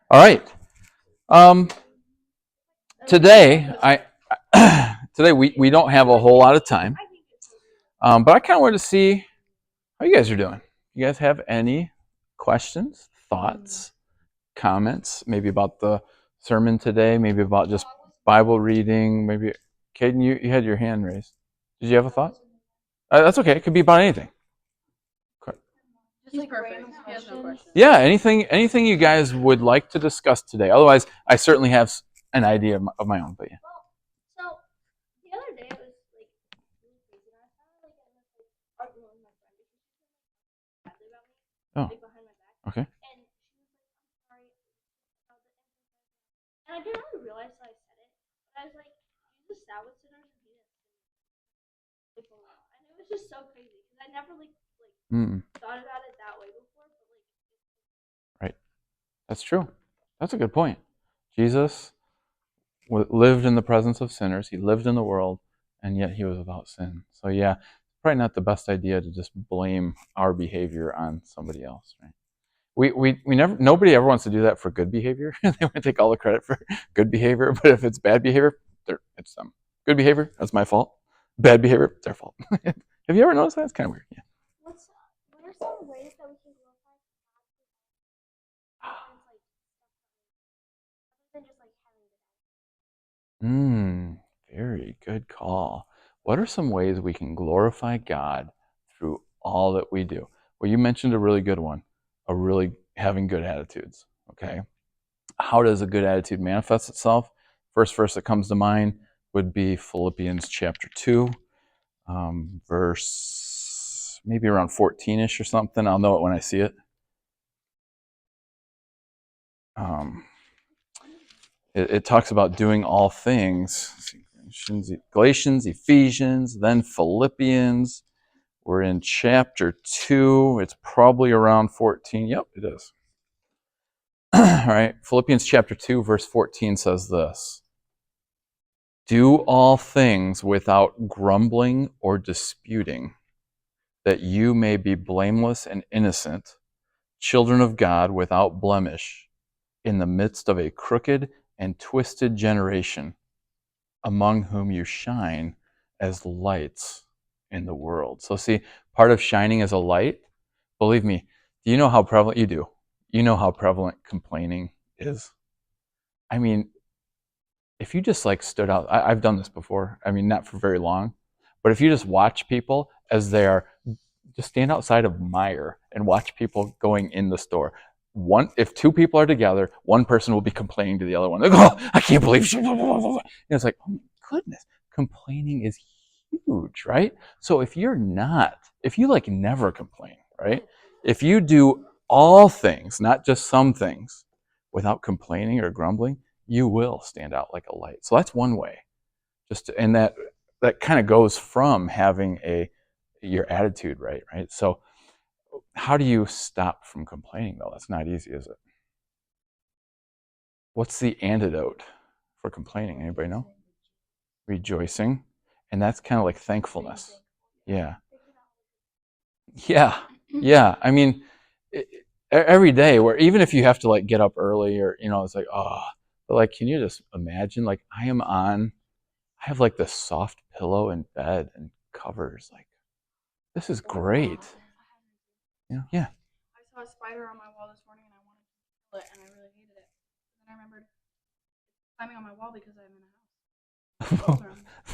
All right. Um, today, today we don't have a whole lot of time, but I kind of wanted to see how you guys are doing. You guys have any questions, thoughts, comments, maybe about the sermon today, maybe about just Bible reading, maybe. Caden, you had your hand raised. Did you have a thought? That's okay. It could be about anything. Just like random questions. Yeah, anything you guys would like to discuss today. Otherwise, I certainly have an idea of my own. But yeah. So the other day it was like really crazy, and I found like I was like arguing with my friend because she said like badly about me, Oh, like behind my back, okay. and she was like, "I'm sorry about the incident," and I didn't really realize that I said it, but I was like, "Jesus sat with sinners and he didn't sin." Like a lot, and it was just so crazy because I never thought about it that way before, but like. Right. That's true. That's a good point. Jesus lived in the presence of sinners. He lived in the world, and yet he was without sin. So yeah, probably not the best idea to just blame our behavior on somebody else, right? We never, nobody ever wants to do that for good behavior. They want to take all the credit for good behavior, but if it's bad behavior, it's them. Good behavior, that's my fault. Bad behavior, their fault. Have you ever noticed that? It's kind of weird. Yeah. What are some ways that we can glorify God other than just like having Very good call. What are some ways we can glorify God through all that we do? Well, you mentioned a really good one, a really having good attitudes. Okay. How does a good attitude manifest itself? First verse that comes to mind would be Philippians chapter 2, verse maybe around 14-ish or something. I'll know it when I see it. Um, it talks about doing all things. Galatians, Ephesians, then Philippians. We're in chapter 2. It's probably around 14. Yep, it is. All right. Philippians chapter 2, verse 14 says this: Do all things without grumbling or disputing, that you may be blameless and innocent, children of God without blemish, in the midst of a crooked and twisted generation, among whom you shine as lights in the world. So see, part of shining as a light, believe me, do you know how prevalent you do? You know how prevalent complaining is. I mean, if you just like stood out, I've done this before. I mean, not for very long, but if you just watch people as they are, just stand outside of Meijer and watch people going in the store. If two people are together, one person will be complaining to the other one. Like, oh, I can't believe she. And it's like, oh my goodness, complaining is huge, right? So if you like never complain, right? If you do all things, not just some things, without complaining or grumbling, you will stand out like a light. So that's one way. And that kind of goes from having your attitude right? So how do you stop from complaining though? That's not easy, is it? What's the antidote for complaining? Anybody know? Rejoicing. And that's kind of like thankfulness. Yeah. Yeah. Yeah. I mean, every day, where even if you have to like get up early or, it's like, oh, but like, can you just imagine, like, I have like this soft pillow in bed and covers. Like, this is great. Yeah. I saw a spider on my wall this morning and I wanted to kill it and I really hated it. And then I remembered climbing on my wall because I'm in a house.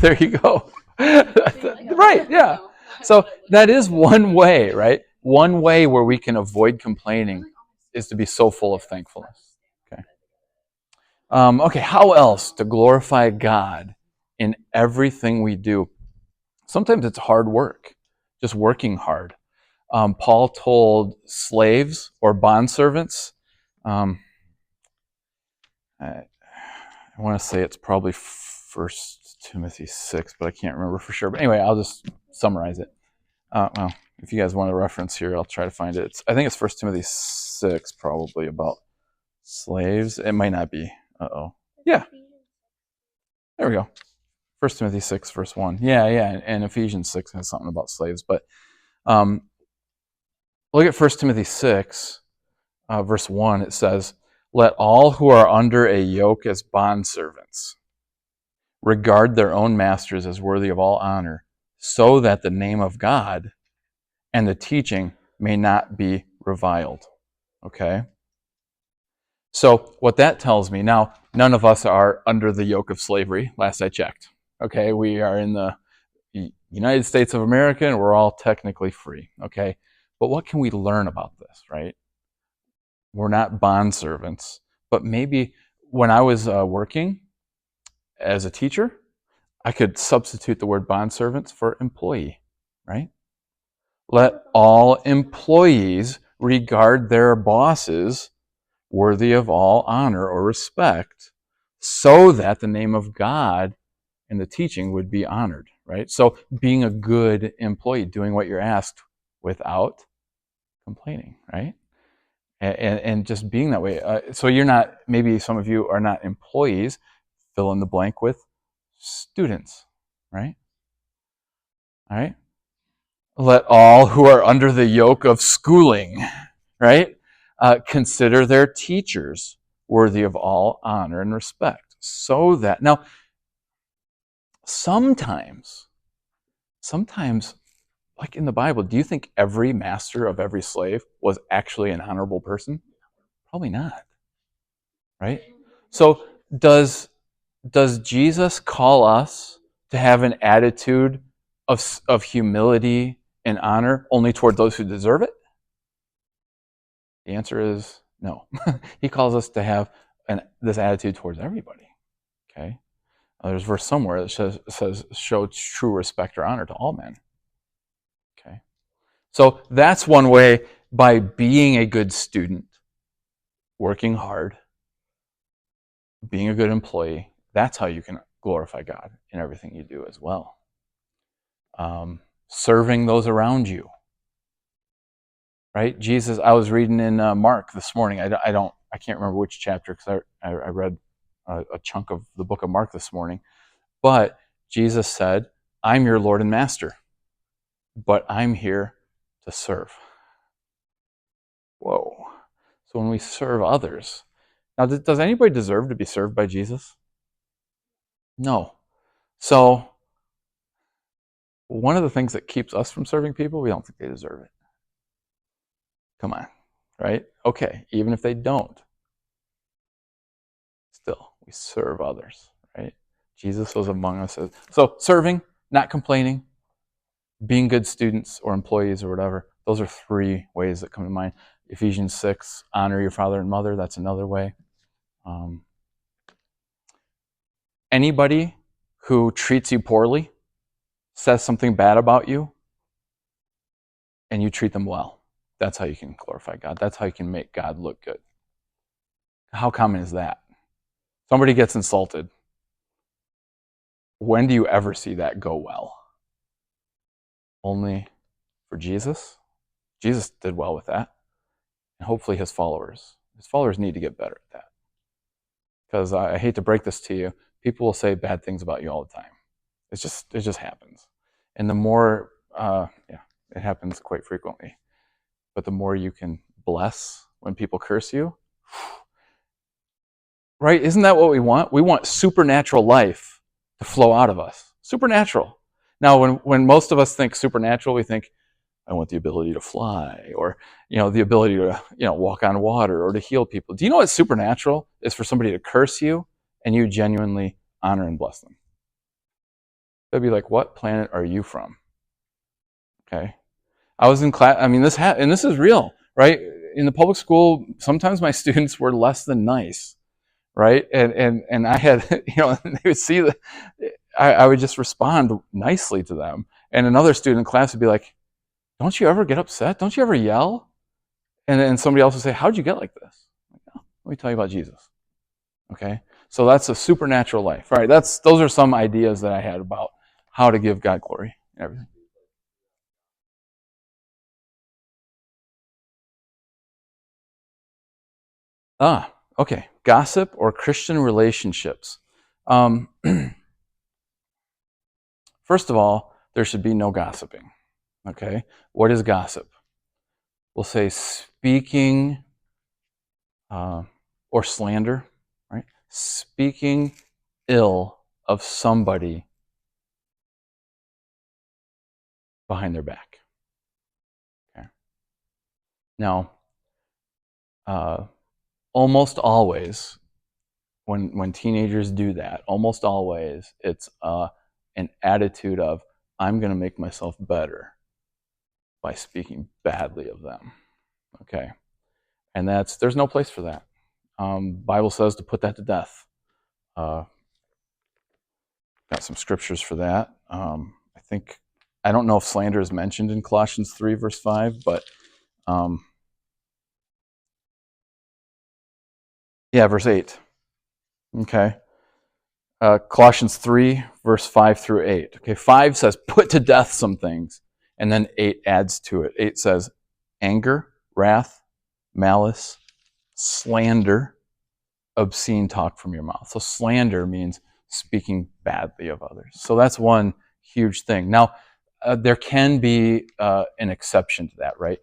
There you go. Right, yeah. So that is one way, right? One way where we can avoid complaining is to be so full of thankfulness. Okay. Okay, how else to glorify God in everything we do? Sometimes it's hard work, just working hard. Paul told slaves or bondservants, I want to say it's probably First Timothy 6, but I can't remember for sure. But anyway, I'll just summarize it. Well, if you guys want a reference here, I'll try to find it. I think it's First Timothy 6, probably about slaves. It might not be. Yeah. There we go. First Timothy 6, verse 1. Yeah. And Ephesians 6 has something about slaves. But look at First Timothy 6, verse 1. It says, Let all who are under a yoke as bondservants regard their own masters as worthy of all honor, so that the name of God and the teaching may not be reviled. Okay? So, what that tells me now, none of us are under the yoke of slavery, last I checked. Okay? We are in the United States of America and we're all technically free. Okay? But what can we learn about this, right? We're not bond servants, but maybe when I was working as a teacher, I could substitute the word bond servants for employee, right? Let all employees regard their bosses worthy of all honor or respect, so that the name of God and the teaching would be honored, right? So being a good employee, doing what you're asked without complaining, right? And just being that way. So you're not, maybe some of you are not employees, fill in the blank with students, right? All right. Let all who are under the yoke of schooling, right, consider their teachers worthy of all honor and respect. So that, now, sometimes, like in the Bible, do you think every master of every slave was actually an honorable person? Probably not, right? So does Jesus call us to have an attitude of humility and honor only toward those who deserve it? The answer is no. He calls us to have this attitude towards everybody. Okay? There's a verse somewhere that says, show true respect or honor to all men. Okay? So that's one way, by being a good student, working hard, being a good employee, that's how you can glorify God in everything you do as well. Serving those around you. Right? Jesus, I was reading in Mark this morning. I can't remember which chapter because I read a chunk of the book of Mark this morning. But Jesus said, I'm your Lord and Master, but I'm here to serve. Whoa. So when we serve others, now does anybody deserve to be served by Jesus? No. So one of the things that keeps us from serving people, we don't think they deserve it. Come on, right? Okay, even if they don't, still, we serve others, right? Jesus was among us. So serving, not complaining, being good students or employees or whatever, those are three ways that come to mind. Ephesians 6, honor your father and mother, that's another way. Anybody who treats you poorly, says something bad about you, and you treat them well, that's how you can glorify God. That's how you can make God look good. How common is that? Somebody gets insulted. When do you ever see that go well? Only for Jesus. Jesus did well with that. And hopefully his followers. His followers need to get better at that. Because I hate to break this to you, people will say bad things about you all the time. It just happens. And the more, it happens quite frequently. But the more you can bless when people curse you, right? Isn't that what we want? We want supernatural life to flow out of us. Supernatural. Now, when most of us think supernatural, we think, I want the ability to fly, or the ability to walk on water, or to heal people. Do you know what supernatural is? For somebody to curse you and you genuinely honor and bless them. They'd be like, what planet are you from? Okay. I was in class. I mean, and this is real, right? In the public school, sometimes my students were less than nice, right? And I had, they would see that I would just respond nicely to them. And another student in class would be like, don't you ever get upset? Don't you ever yell? And then somebody else would say, how'd you get like this? Like, oh, let me tell you about Jesus. Okay? So that's a supernatural life. All right, those are some ideas that I had about how to give God glory and everything. Okay. Gossip or Christian relationships. First of all, there should be no gossiping. Okay? What is gossip? We'll say speaking or slander, right? Speaking ill of somebody behind their back. Okay. Now, almost always, when teenagers do that, almost always it's an attitude of, I'm going to make myself better by speaking badly of them. Okay, and there's no place for that. Bible says to put that to death. Got some scriptures for that. I don't know if slander is mentioned in Colossians 3 verse 5, but verse 8. Okay. Colossians 3 verse 5 through 8. Okay, 5 says put to death some things, and then 8 adds to it. 8 says anger, wrath, malice, slander, obscene talk from your mouth. So slander means speaking badly of others. So that's one huge thing. Now, there can be an exception to that, right?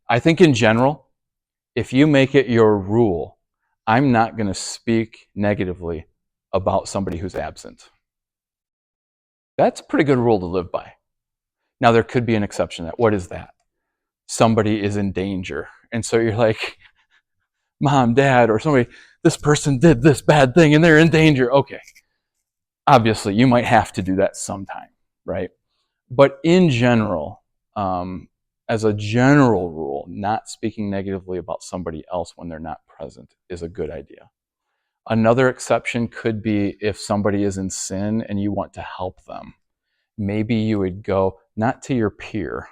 I think in general, if you make it your rule, I'm not going to speak negatively about somebody who's absent. That's a pretty good rule to live by. Now, there could be an exception to that. What is that? Somebody is in danger. And so you're like, Mom, Dad, or somebody, this person did this bad thing and they're in danger. Okay. Obviously, you might have to do that sometime, right? But in general, as a general rule, not speaking negatively about somebody else when they're not present is a good idea. Another exception could be if somebody is in sin and you want to help them. Maybe you would go, not to your peer,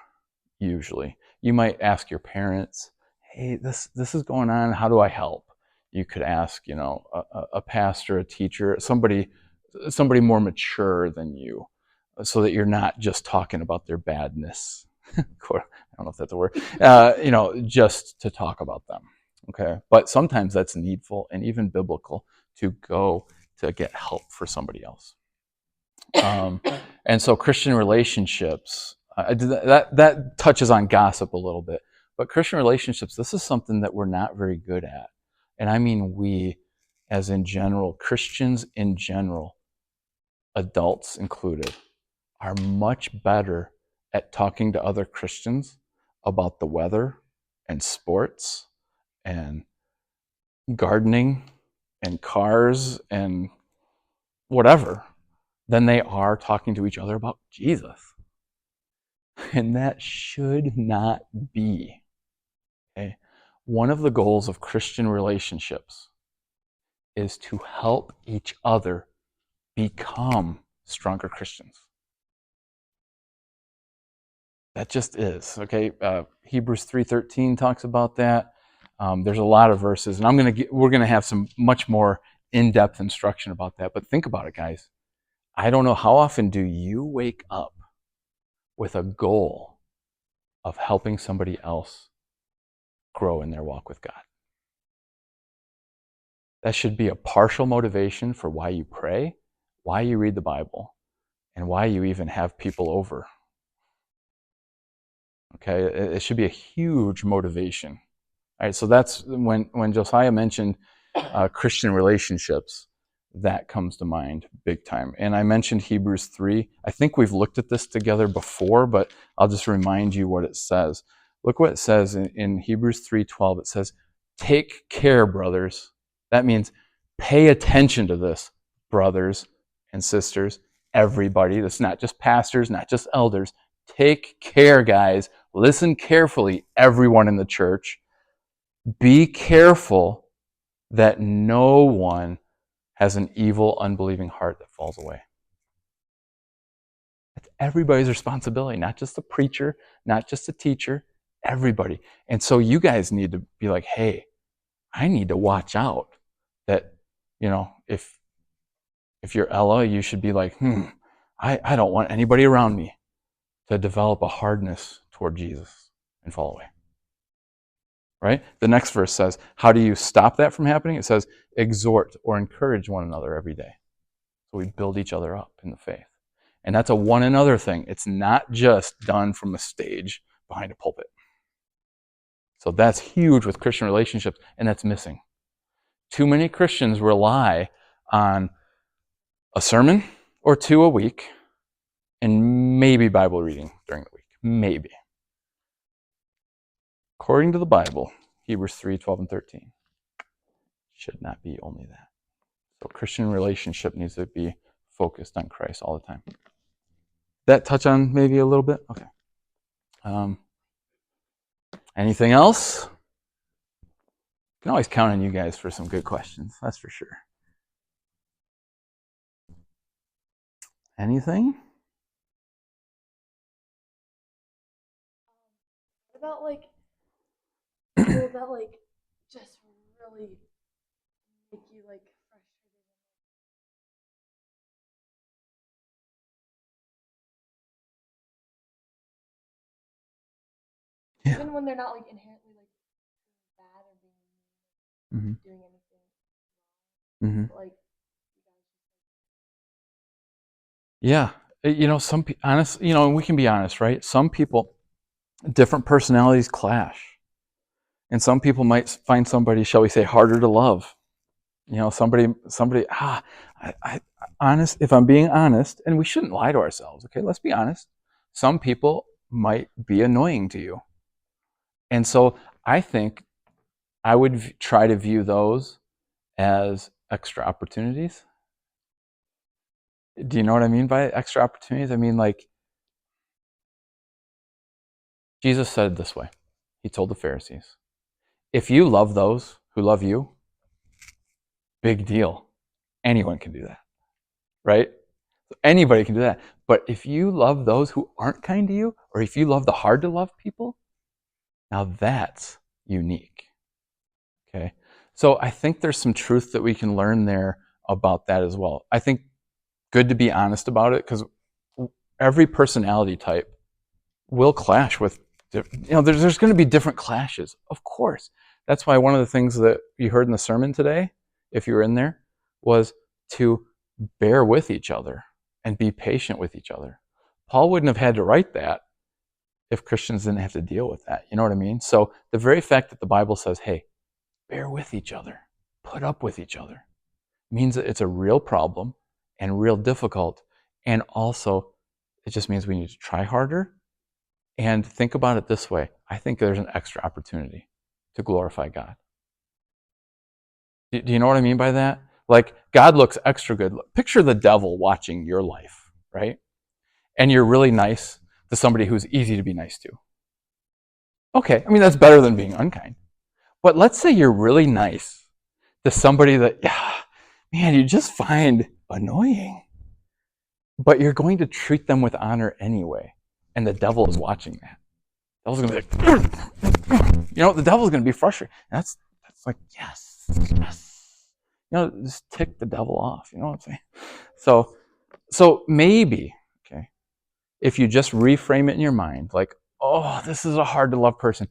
usually. You might ask your parents, hey, this is going on, how do I help? You could ask, a pastor, a teacher, somebody more mature than you, so that you're not just talking about their badness. I don't know if that's a word. Just to talk about them. Okay, but sometimes that's needful and even biblical to go to get help for somebody else. And so Christian relationships, that touches on gossip a little bit, but Christian relationships, this is something that we're not very good at. And I mean we, as in general, Christians in general, adults included, are much better at talking to other Christians about the weather and sports and gardening and cars and whatever than they are talking to each other about Jesus. And that should not be. Okay? One of the goals of Christian relationships is to help each other become stronger Christians. That just is, okay? Hebrews 3:13 talks about that. There's a lot of verses, and we're gonna have some much more in-depth instruction about that. But think about it, guys. I don't know, how often do you wake up with a goal of helping somebody else grow in their walk with God? That should be a partial motivation for why you pray, why you read the Bible, and why you even have people over. Okay, it should be a huge motivation. All right, so that's when Josiah mentioned Christian relationships, that comes to mind big time. And I mentioned Hebrews 3. I think we've looked at this together before, but I'll just remind you what it says. Look what it says in Hebrews 3:12. It says, take care, brothers. That means pay attention to this, brothers and sisters, everybody. That's not just pastors, not just elders. Take care, guys. Listen carefully, everyone in the church. Be careful that no one has an evil, unbelieving heart that falls away. It's everybody's responsibility, not just the preacher, not just the teacher, everybody. And so you guys need to be like, hey, I need to watch out that, if you're Ella, you should be like, I don't want anybody around me to develop a hardness toward Jesus and fall away. Right? The next verse says, how do you stop that from happening? It says, exhort or encourage one another every day. So we build each other up in the faith. And that's a one another thing. It's not just done from a stage behind a pulpit. So that's huge with Christian relationships, and that's missing. Too many Christians rely on a sermon or two a week and maybe Bible reading during the week. Maybe. According to the Bible, Hebrews 3, 12, and 13, should not be only that. So Christian relationship needs to be focused on Christ all the time. That touch on maybe a little bit? Okay. Anything else? You can always count on you guys for some good questions. That's for sure. Anything? What about like people that like just really make you like frustrated? Yeah. Even when they're not like inherently like bad or being doing anything, like Yeah. Some honest. We can be honest, right? Some people, different personalities clash, and some people might find somebody, shall we say, harder to love. Somebody. Honest. If I'm being honest, and we shouldn't lie to ourselves. Okay, let's be honest. Some people might be annoying to you, and so I think I would try to view those as extra opportunities. Do you know what I mean by extra opportunities? I mean, like, Jesus said it this way. He told the Pharisees, if you love those who love you, big deal. Anyone can do that, right? Anybody can do that. But if you love those who aren't kind to you, or if you love the hard to love people, now that's unique. Okay. So I think there's some truth that we can learn there about that as well. I think good to be honest about it, because every personality type will clash with, there's going to be different clashes, of course. That's why one of the things that you heard in the sermon today, if you were in there, was to bear with each other and be patient with each other. Paul wouldn't have had to write that if Christians didn't have to deal with that. You know what I mean? So the very fact that the Bible says, hey, bear with each other, put up with each other, means that it's a real problem and real difficult. And also, it just means we need to try harder. And think about it this way. I think there's an extra opportunity to glorify God. Do you know what I mean by that? Like, God looks extra good. Picture the devil watching your life, right? And you're really nice to somebody who's easy to be nice to. Okay, I mean, that's better than being unkind. But let's say you're really nice to somebody that, man, you just find annoying. But you're going to treat them with honor anyway. And the devil is watching that. The devil's going to be like, the devil's going to be frustrated. That's like, yes. Just tick the devil off. You know what I'm saying? So maybe, okay, if you just reframe it in your mind, like, oh, this is a hard to love person.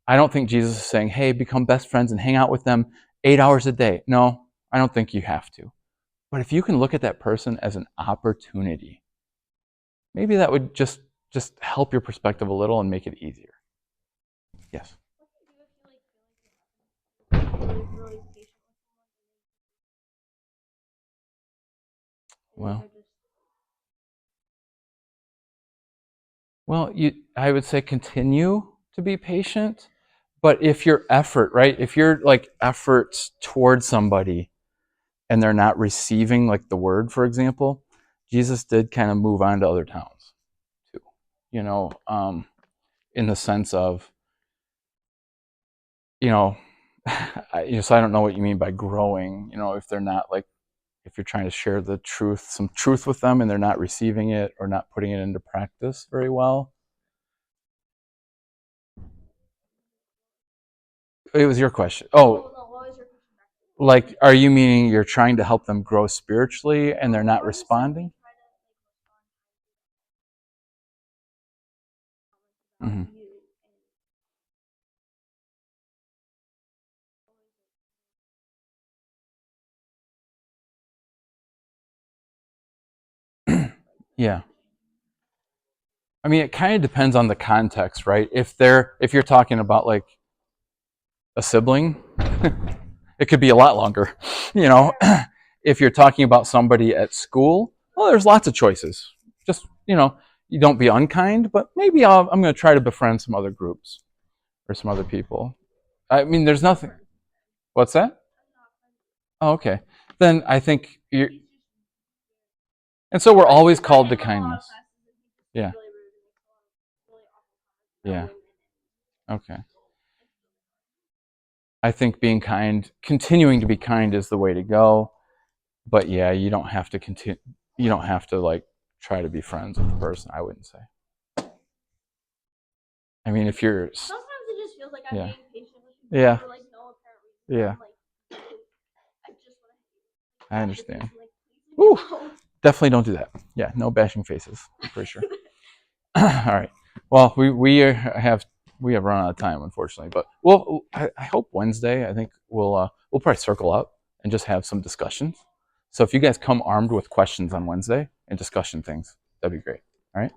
I don't think Jesus is saying, hey, become best friends and hang out with them 8 hours a day. No, I don't think you have to. But if you can look at that person as an opportunity, maybe that would just help your perspective a little and make it easier. Yes. Well, I would say continue to be patient, but if your effort, right? If your like efforts towards somebody and they're not receiving like the word, for example, Jesus did kind of move on to other towns too. In the sense of, so I don't know what you mean by growing. If they're not like, if you're trying to share the truth, some truth with them, and they're not receiving it or not putting it into practice very well. It was your question. Oh, like, are you meaning you're trying to help them grow spiritually and they're not responding? Mm-hmm. Yeah. I mean, it kind of depends on the context, right? If you're talking about like a sibling, It could be a lot longer. You know, if you're talking about somebody at school, well, there's lots of choices. Just, you don't be unkind, but maybe I'm going to try to befriend some other groups or some other people. I mean, there's nothing. What's that? Oh, okay. Then I think you're, and so we're always called to kindness. Yeah. Yeah. Okay. I think being kind, continuing to be kind is the way to go. But yeah, you don't have to continue. You don't have to like try to be friends with the person. I wouldn't say. I mean, if you're, Sometimes it just feels like I'm yeah, being patient with people yeah, for like no apparent reason. yeah, I'm like, I just want to I understand. like, please Ooh, leave me alone. definitely don't do that. Yeah, no bashing faces. I'm pretty sure. All right. Well, we have run out of time, unfortunately. But I hope Wednesday. I think we'll probably circle up and just have some discussions. So if you guys come armed with questions on Wednesday and discussion things, that'd be great. All right.